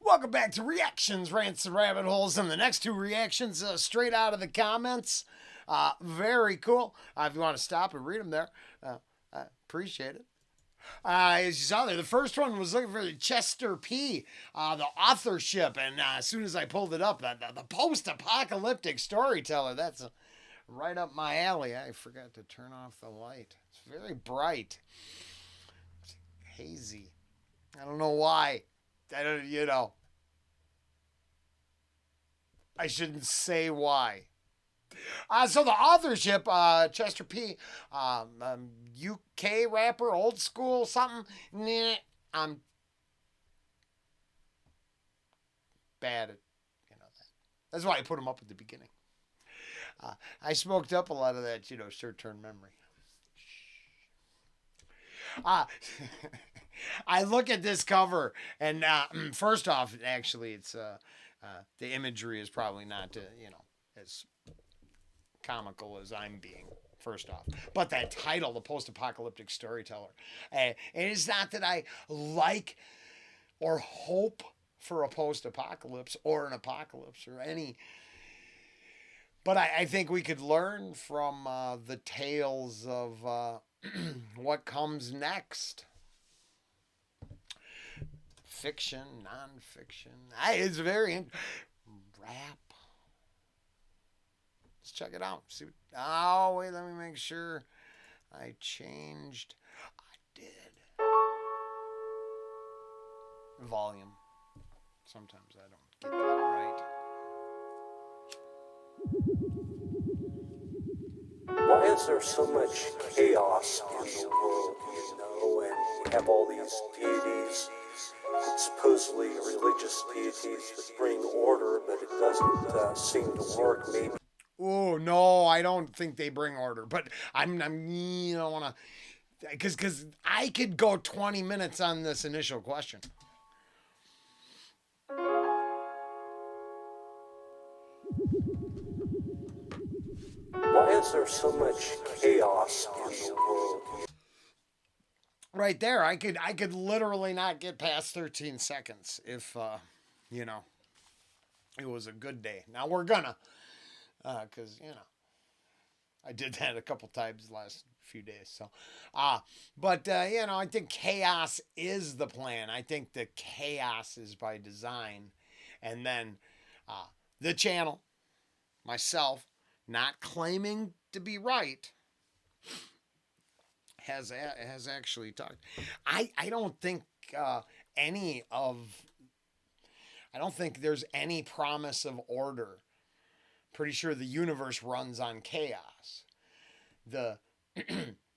Welcome back to Reactions, Rants, and Rabbit Holes. And the next two reactions straight out of the comments. Very cool. If you want to stop and read them there, I appreciate it. As you saw there, the first one was looking for the Chester P, the authorship. And as soon as I pulled it up, the post apocalyptic storyteller, that's right up my alley. I forgot to turn off the light. It's very bright, it's hazy. I don't know why. I don't, I shouldn't say why. So the authorship, Chester P, UK rapper, old school, something. Nah, I'm bad at, that. That's why I put him up at the beginning. I smoked up a lot of that, short-term memory. Uh, I look at this cover, and first off, actually, it's the imagery is probably not, as comical as I'm being. First off, but that title, the post-apocalyptic storyteller, it is not that I like or hope for a post-apocalypse or an apocalypse or any. But I think we could learn from the tales of what comes next. Fiction, non-fiction. It's very rap. Let's check it out. See. Oh wait, let me make sure I changed. I did. Volume. Sometimes I don't get that right. Why is there so much chaos in the world, and we have all these deities, supposedly religious deities that bring order, but it doesn't seem to work. Maybe. Oh no, I don't think they bring order, but I'm want to, because I could go 20 minutes on this initial question. Why is there so much chaos in the world? Right there, I could literally not get past 13 seconds if it was a good day. Now we're gonna, because I did that a couple times the last few days. So, but I think chaos is the plan. I think the chaos is by design, and then the channel, myself, not claiming to be right, has actually talked. I don't think any of. I don't think there's any promise of order. Pretty sure the universe runs on chaos. The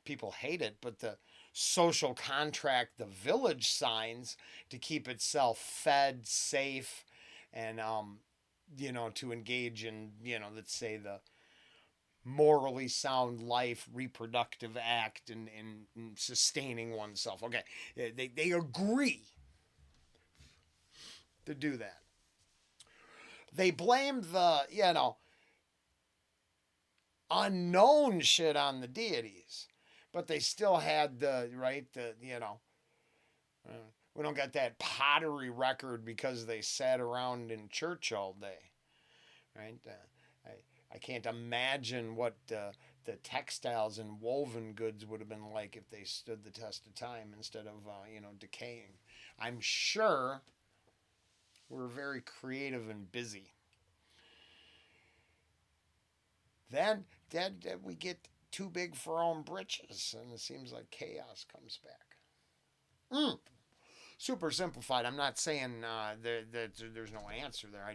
people hate it, but the social contract the village signs to keep itself fed, safe, and to engage in let's say the morally sound life, reproductive act, and sustaining oneself. Okay, they agree to do that. They blame the unknown shit on the deities, but they still had we don't got that pottery record because they sat around in church all day, right? I can't imagine what the textiles and woven goods would have been like if they stood the test of time instead of decaying. I'm sure we're very creative and busy. Then we get too big for our own britches, and it seems like chaos comes back. Super simplified. I'm not saying that there's no answer there.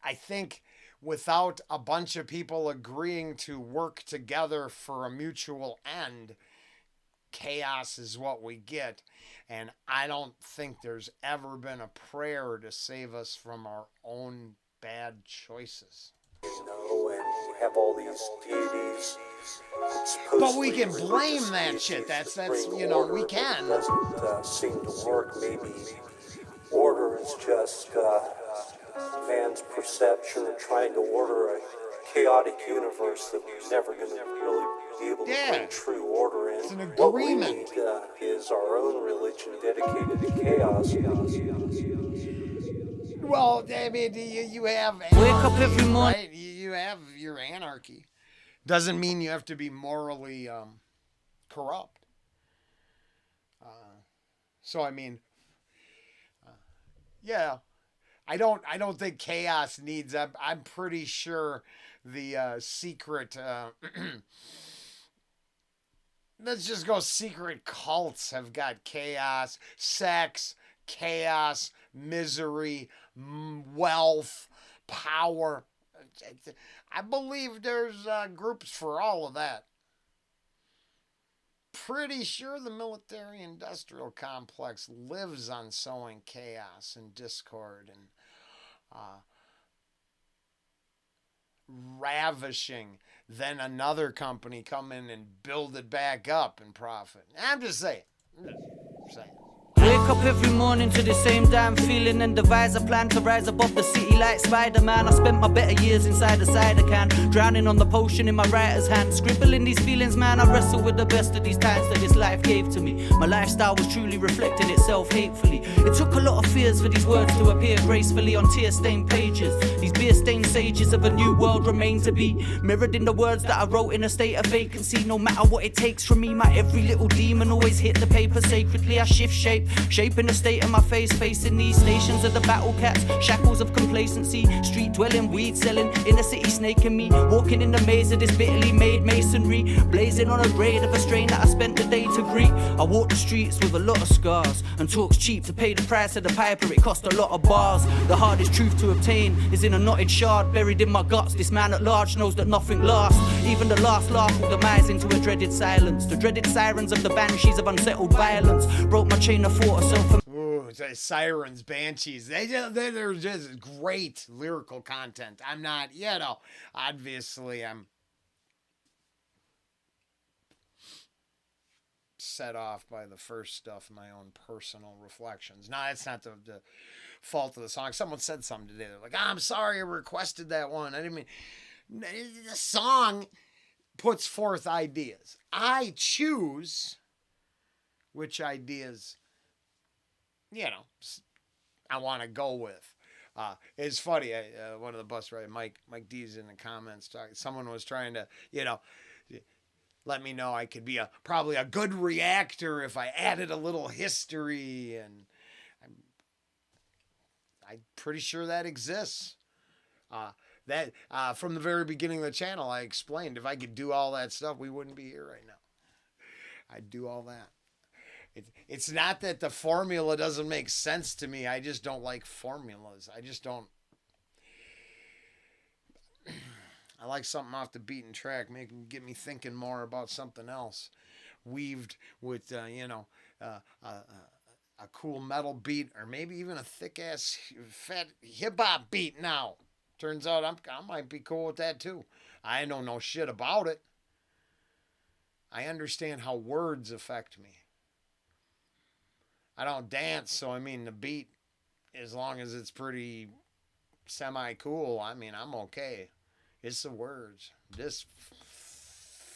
I think without a bunch of people agreeing to work together for a mutual end, chaos is what we get. And I don't think there's ever been a prayer to save us from our own bad choices. And we have all these deities. But we can blame that shit. That's we can. It doesn't seem to work. Maybe order is just man's perception of trying to order a chaotic universe that we're never going to really be able to Yeah. bring true order in. It's an What we agreement. need is our own religion dedicated to chaos. Well, I mean, you have anarchy, Wake up every morning. right? You have your anarchy. Doesn't mean you have to be morally corrupt. So I mean, yeah, I don't think chaos needs. I'm pretty sure the secret. Let's just go. Secret cults have got chaos, sex, chaos, misery, wealth, power. I believe there's groups for all of that. Pretty sure the military-industrial complex lives on sowing chaos and discord and ravishing. Then another company come in and build it back up and profit. I'm just saying. Wake up every morning to the same damn feeling and devise a plan to rise above the city like Spider-Man. I spent my better years inside the cider can, drowning on the potion in my writer's hand. Scribbling these feelings, man, I wrestle with the best of these times that this life gave to me. My lifestyle was truly reflecting itself hatefully. It took a lot of fears for these words to appear gracefully on tear-stained pages. These beer-stained sages of a new world remain to be mirrored in the words that I wrote in a state of vacancy. No matter what it takes from me, my every little demon always hit the paper sacredly. I shift shape, shaping the state of my face, facing these stations of the battle cats, shackles of complacency, street dwelling, weed selling, inner city snaking me, walking in the maze of this bitterly made masonry, blazing on a grade of a strain that I spent the day to greet. I walk the streets with a lot of scars, and talk's cheap to pay the price of the piper, it cost a lot of bars. The hardest truth to obtain is in a knotted shard, buried in my guts. This man at large knows that nothing lasts, even the last laugh will demise into a dreaded silence. The dreaded sirens of the banshees of unsettled violence broke my chain of thought. Ooh, sirens, banshees. They're just great lyrical content. I'm not, obviously I'm set off by the first stuff, my own personal reflections. No, that's not the fault of the song. Someone said something today. They're like, I'm sorry I requested that one. I didn't mean. The song puts forth ideas. I choose which ideas I want to go with. It's funny. One of the bus riders, Mike D's in the comments talking. Someone was trying to, let me know I could be probably a good reactor if I added a little history, and I'm pretty sure that exists. That from the very beginning of the channel, I explained if I could do all that stuff, we wouldn't be here right now. I'd do all that. It's not that the formula doesn't make sense to me. I just don't like formulas. I just don't. I like something off the beaten track, get me thinking more about something else, weaved with a cool metal beat, or maybe even a thick ass fat hip hop beat. Now, turns out I might be cool with that too. I don't know shit about it. I understand how words affect me. I don't dance, so the beat, as long as it's pretty semi-cool, I'm okay. It's the words. This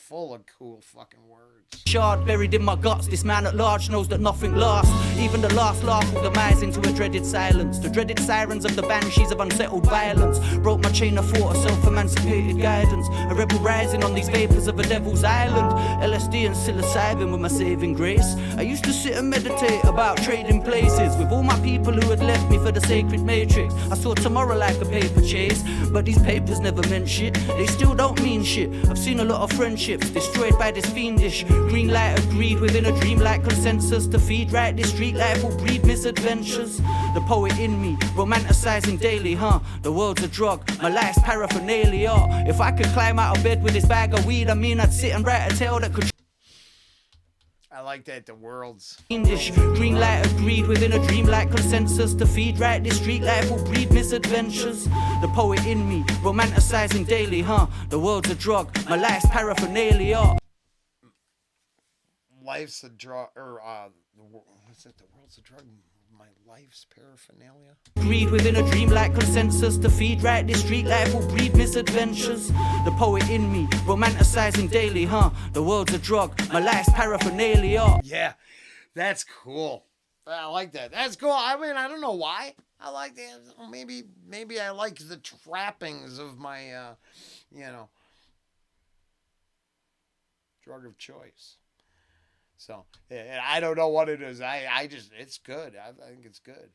full of cool fucking words. Shard buried in my guts, this man at large knows that nothing lasts. Even the last laugh will demise into a dreaded silence. The dreaded sirens of the banshees of unsettled violence broke my chain of thought of self-emancipated guidance. A rebel rising on these vapors of a devil's island. LSD and psilocybin were my saving grace. I used to sit and meditate about trading places with all my people who had left me for the sacred matrix. I saw tomorrow like a paper chase, but these papers never meant shit. They still don't mean shit. I've seen a lot of friendships destroyed by this fiendish green light of greed within a dreamlike consensus. To feed right, this street life will breed misadventures. The poet in me, romanticizing daily, the world's a drug, my life's paraphernalia. If I could climb out of bed with this bag of weed, I'd sit and write a tale that could. I like that the world's fiendish green light of greed within a dreamlike consensus. To feed right, this street life will breed misadventures. The poet in me, romanticizing daily, the world's a drug, my life's paraphernalia. Life's a drug, or what's it? The world's a drug, my life's paraphernalia. Greed within a dreamlike consensus to feed right. This street life will breed misadventures. The poet in me, romanticizing daily, The world's a drug, my life's paraphernalia. Yeah, that's cool. I like that. That's cool. I mean, I don't know why. I like that. Maybe I like the trappings of my, drug of choice. So, I don't know what it is. It's good. I think it's good.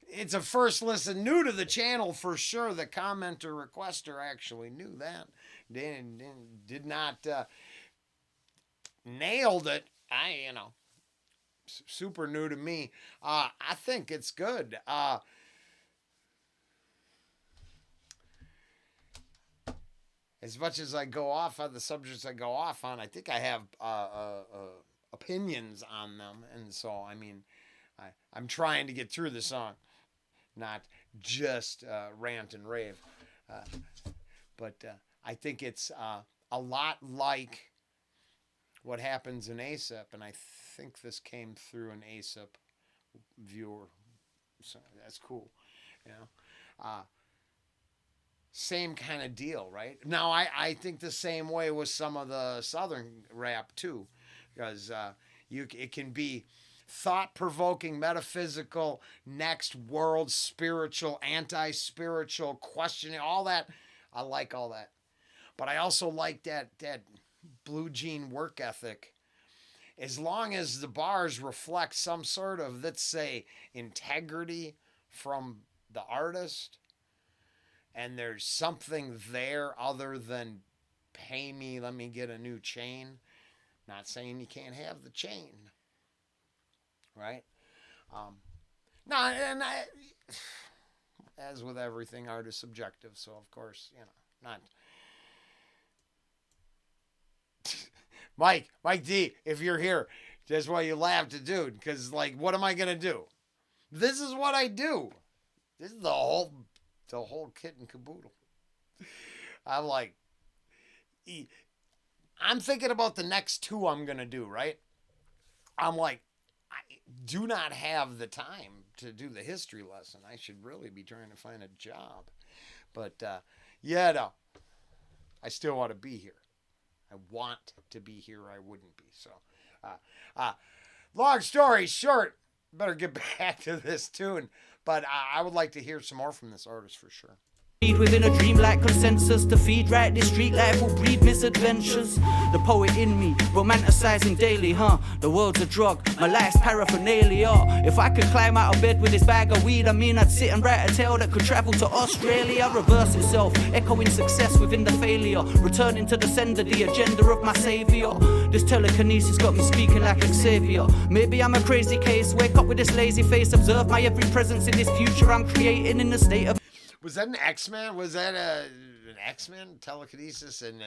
It's a first listen, new to the channel for sure. The commenter requester actually knew that. Did not, nailed it. Super new to me. I think it's good. As much as I go off on the subjects I go off on, I think I have opinions on them, and so I'm trying to get through the song, not just rant and rave. But I think it's a lot like what happens in ASAP, and I think this came through an ASAP viewer, so that's cool. Same kind of deal, right? Now, I think the same way with some of the Southern rap, too, because it can be thought-provoking, metaphysical, next world, spiritual, anti-spiritual, questioning, all that. I like all that. But I also like that blue jean work ethic. As long as the bars reflect some sort of, let's say, integrity from the artist, and there's something there other than pay me, let me get a new chain. Not saying you can't have the chain, right? As with everything, art is subjective, so of course, not. Mike D, if you're here, that's why you laughed at dude, because what am I gonna do? This is what I do. This is the whole kit and caboodle. I'm thinking about the next two I'm going to do, right? I'm like, I do not have the time to do the history lesson. I should really be trying to find a job. But, I still want to be here. I want to be here. I wouldn't be. So, long story short, better get back to this tune. But I would like to hear some more from this artist for sure. Within a dreamlike consensus to feed right. This street life will breed misadventures. The poet in me, romanticizing daily, The world's a drug, my life's paraphernalia. If I could climb out of bed with this bag of weed, I'd sit and write a tale that could travel to Australia. Reverse itself, echoing success within the failure. Returning to the sender, the agenda of my savior. This telekinesis got me speaking like Xavier. Maybe I'm a crazy case, wake up with this lazy face. Observe my every presence in this future I'm creating in the state of... Was that an X-Men? Was that an X-Men? Telekinesis and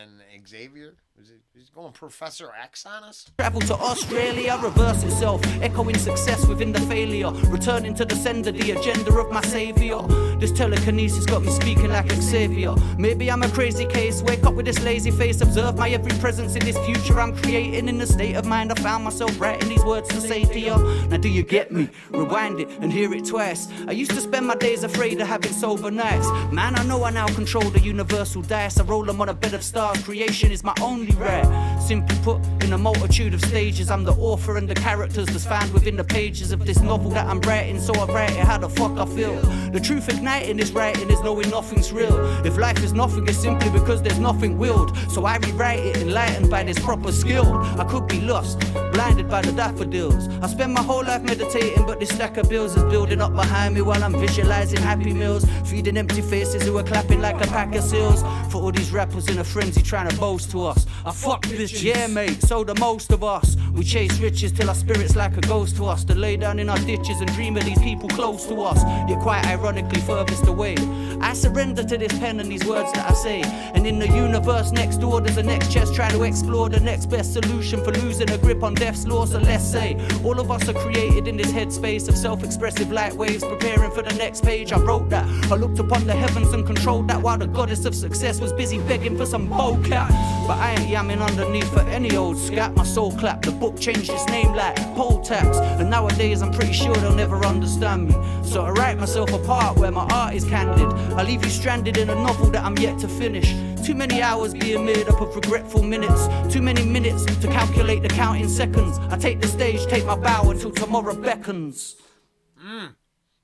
Xavier? Was he going Professor X on us? Travel to Australia, reverse itself, echoing success within the failure. Returning to the sender, the agenda of my savior. This telekinesis got me speaking like Xavier. Maybe I'm a crazy case, wake up with this lazy face. Observe my every presence in this future I'm creating in the state of mind. I found myself writing these words to say to you. Now do you get me? Rewind it and hear it twice. I used to spend my days afraid of having sober nights. Man, I know I now control the universal dice. I roll them on a bed of stars. Creation is my only right. Simply put, in a multitude of stages, I'm the author and the characters that's found within the pages of this novel that I'm writing. So I write it how the fuck I feel. The truth igniting this writing is knowing nothing's real. If life is nothing, it's simply because there's nothing willed. So I rewrite it enlightened by this proper skill. I could be lost, blinded by the daffodils. I spend my whole life meditating, but this stack of bills is building up behind me while I'm visualizing happy meals. Feeding empty faces who are clapping like a pack of seals. For all these rappers in a frenzy trying to boast to us. I fuck this, yeah mate, so the most of us. We chase riches till our spirit's like a ghost to us. To lay down in our ditches and dream of these people close to us. Yet quite ironically furthest away. I surrender to this pen and these words that I say. And in the universe next door there's a next chest trying to explore the next best solution for losing a grip on death's law, so let's say all of us are created in this headspace of self-expressive light waves, preparing for the next page. I wrote that, I looked upon the heavens and controlled that, while the goddess of success was busy begging for some vocab. But I ain't yamming underneath for any old scat. My soul clapped, the book changed its name like poll tax, and nowadays I'm pretty sure they'll never understand me. So I write myself apart where my art is candid. I leave you stranded in a novel that I'm yet to finish. Too many hours being made up of regretful minutes. Too many minutes to calculate the counting seconds. I take the stage, take my bow until tomorrow beckons.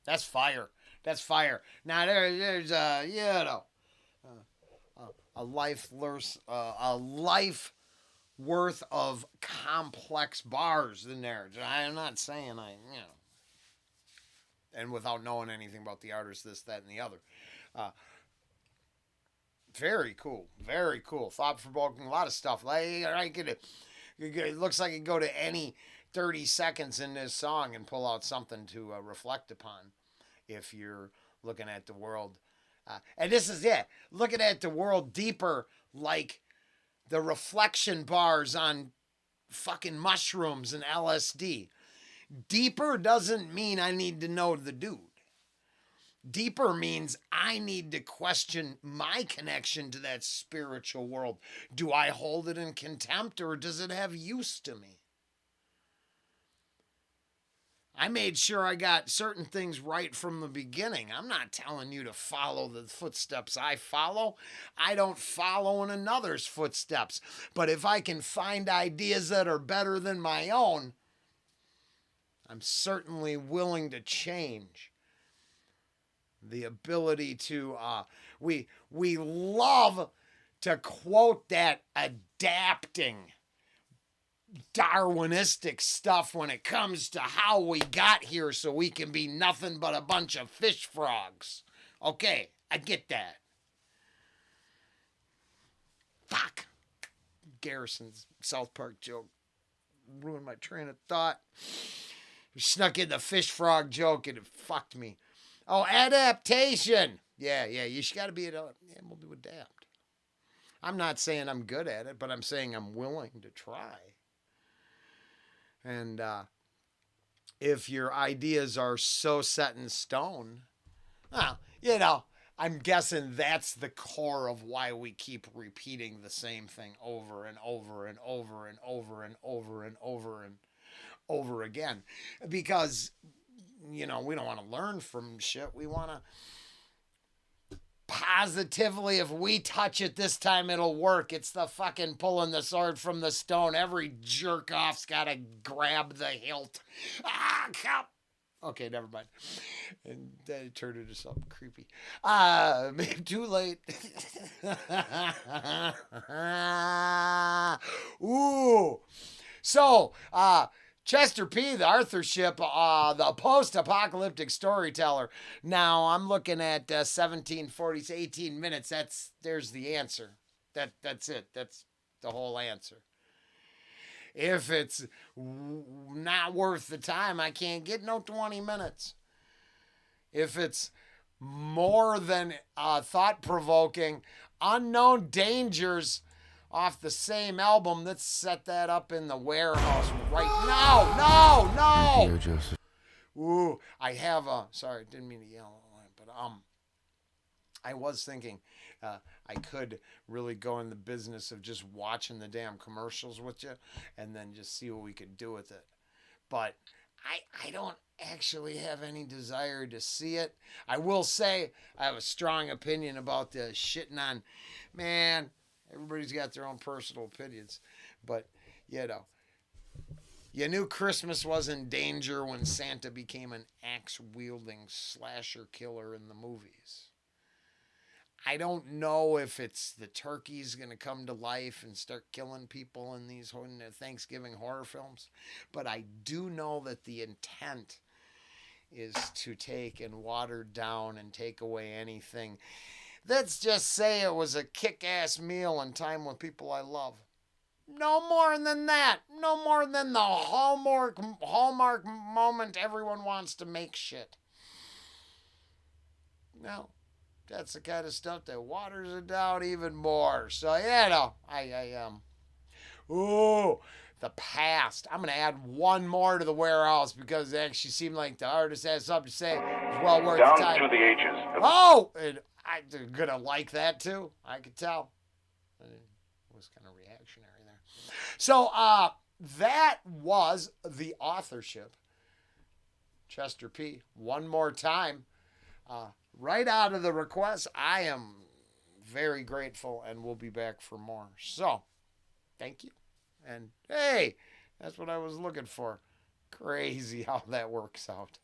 That's fire. That's fire. Now there's a life worth of complex bars in there. I'm not saying and without knowing anything about the artist, this, that, and the other. Very cool. Very cool. Thought-provoking. A lot of stuff. It looks like it could go to any 30 seconds in this song and pull out something to reflect upon if you're looking at the world. And this is it. Looking at the world deeper, like the reflection bars on fucking mushrooms and LSD. Deeper doesn't mean I need to know the dude. Deeper means I need to question my connection to that spiritual world. Do I hold it in contempt, or does it have use to me? I made sure I got certain things right from the beginning. I'm not telling you to follow the footsteps I follow. I don't follow in another's footsteps. But if I can find ideas that are better than my own, I'm certainly willing to change. The ability to, we love to quote that adapting Darwinistic stuff when it comes to how we got here so we can be nothing but a bunch of fish frogs. Okay, I get that. Fuck. Garrison's South Park joke ruined my train of thought. Snuck in the fish frog joke and it fucked me. Oh, adaptation. Yeah, you got to be able to adapt. I'm not saying I'm good at it, but I'm saying I'm willing to try. And if your ideas are so set in stone, well, I'm guessing that's the core of why we keep repeating the same thing over and over and over and over and over and over and over again. Because, we don't want to learn from shit. We want to positively, if we touch it this time, it'll work. It's the fucking pulling the sword from the stone. Every jerk off's got to grab the hilt. Come. Okay, never mind. And then it turned into something creepy. Maybe too late. Ooh. So, Chester P., the Authorship, the post-apocalyptic storyteller. Now, I'm looking at 1740, 18 minutes. There's the answer. That's it. That's the whole answer. If it's not worth the time, I can't get no 20 minutes. If it's more than thought-provoking, Unknown Dangers off the same album, let's set that up in the warehouse right now. No! Dear Joseph. Ooh, I have sorry, didn't mean to yell, but I was thinking I could really go in the business of just watching the damn commercials with you and then just see what we could do with it. But I don't actually have any desire to see it. I will say I have a strong opinion about the shitting on, man, everybody's got their own personal opinions. But, you knew Christmas was in danger when Santa became an axe-wielding slasher killer in the movies. I don't know if it's the turkey's going to come to life and start killing people in these Thanksgiving horror films, but I do know that the intent is to take and water down and take away anything. Let's just say it was a kick-ass meal and time with people I love. No more than that. No more than the Hallmark moment everyone wants to make shit. No. That's the kind of stuff that waters it down even more. So, ooh, the past. I'm going to add one more to the warehouse because it actually seemed like the artist has something to say. It's well worth Down the time. through the ages. Oh, and I'm going to like that too. I could tell. It was kind of reactionary there. So that was the authorship. Chester P. One more time. Right out of the request, I am very grateful and we'll be back for more. So, thank you. And hey, that's what I was looking for. Crazy how that works out.